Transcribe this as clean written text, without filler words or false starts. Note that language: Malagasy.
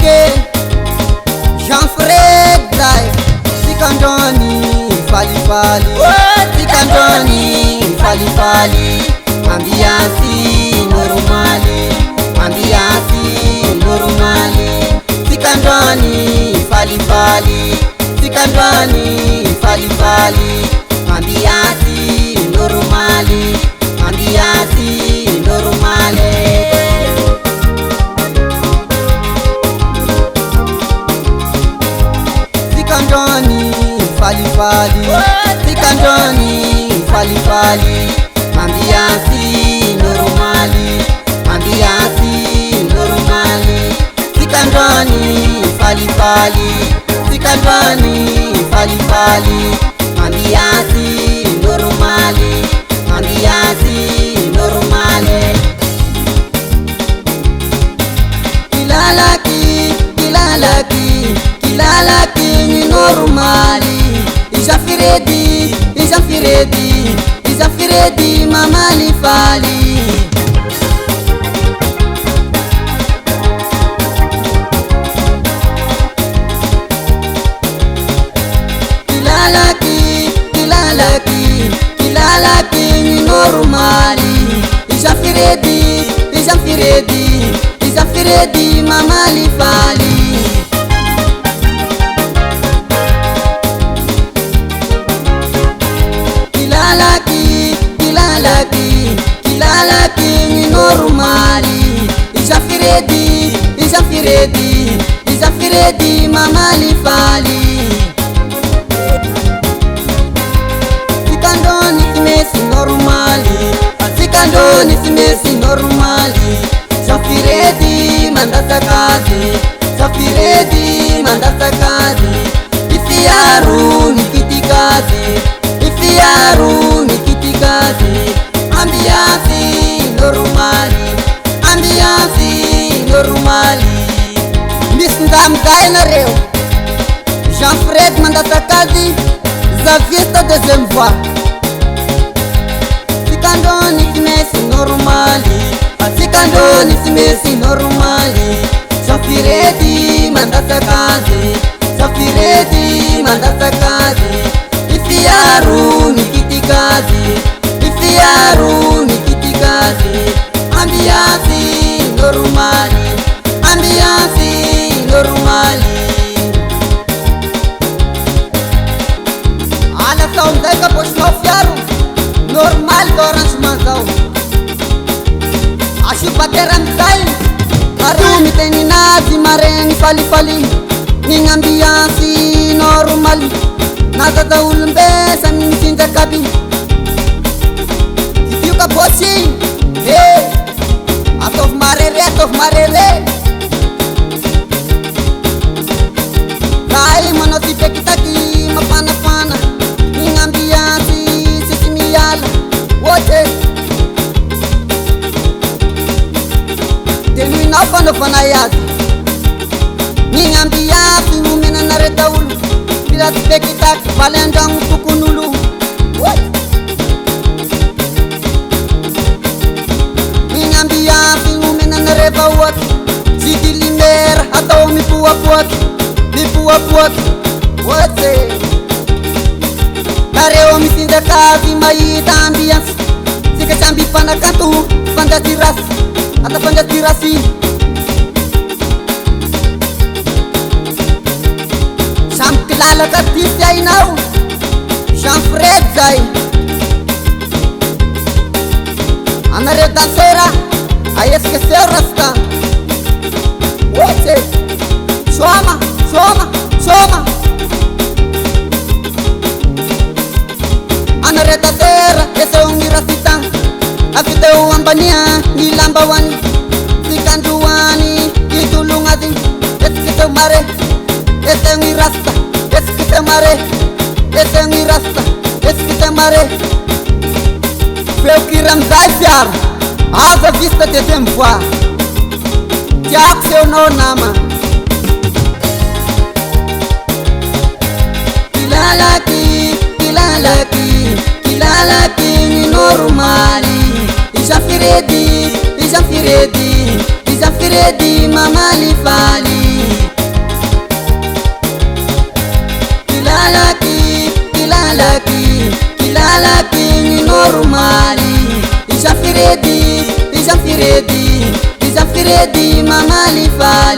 ke Jean Fred Zai Sikandoni falifali Sikandoni falifali Ambiasi normali Ambiasi normali Sikandoni falifali Sikandoni falifali Ambiasi normali Ambiasi normali Sikandoni falifali Sikandoni falifali Ambiasi normali Ambiasi normali Sikandoni falifali Sikandoni falifali Ambiasi normali Ambiasi normali Kilalaki Kilalaki Kilalaki ni normali Isafiredi Isafiredi Isafiredi mamali fali Kilalaki Kilalaki Kilalaki ni normali Isafiredi Isafiredi Isafiredi mamali fali Kilalaki Kilalaki Kilalaki ni normali Isafiredi Isafiredi Isafiredi mamali fali Sikandoni simesi normali Sikandoni simesi normali Isafiredi mandasa kazi Isafiredi mandasa kazi Ifiaru nikitikazi Ifiaru nikitikazi Ambiasi normali Ambiasi normali Misndam Zaina Reu Jean Fred mandasa kazi Zavista deuxième voix Sikandoni simesi normali Sikandoni simesi normali Safiredi mandasa kazi Safiredi mandasa kazi Ifiaru nikitikazi Ifiaru nikitikazi Ambiasi normali Ambiasi normali Ala saundeka poshno fiaru Normal d'arrangement zao Ashi bateram zai Arumi teni nazi mareni fali fali Ning ambiasi normali Nada da ulmbesa minsinja kabi Kipiuka bosi Hey Atof marere Zai monotipe kitaki mapana pana Ning ambiasi sisimiyala Wote Tenu inafano fanayati Ning ambiasi umena nareta ulu Bila tipekitak balendang tukunulu What? Ning ambiasi umena nareva wat Zidi limer atau mipuap wat Wote Kareo misinda kazi maita ambiasi Sika sambi panakantu Pandatiras Ata pandatirasi Sam kilala katisi ay now Jean Fred Zai Anare dansera Ay esquecer rasta Wote Shoma Anare dansera Ese ungirasita Afiteu ambania Nilamba wani Sikanduani Itulungadi Eskite mare Ese ngirasta Eskite mare Ese ngirasta Eskite mare Feu kiram zai fiar Haza vista de tempoa Tiak seu no nama Kilalaki Kilalaki Kilalaki ni normali Isafiredi Isafiredi Isafiredi mamali fali kilalaki ny normaly. Iza firedy mamaly fa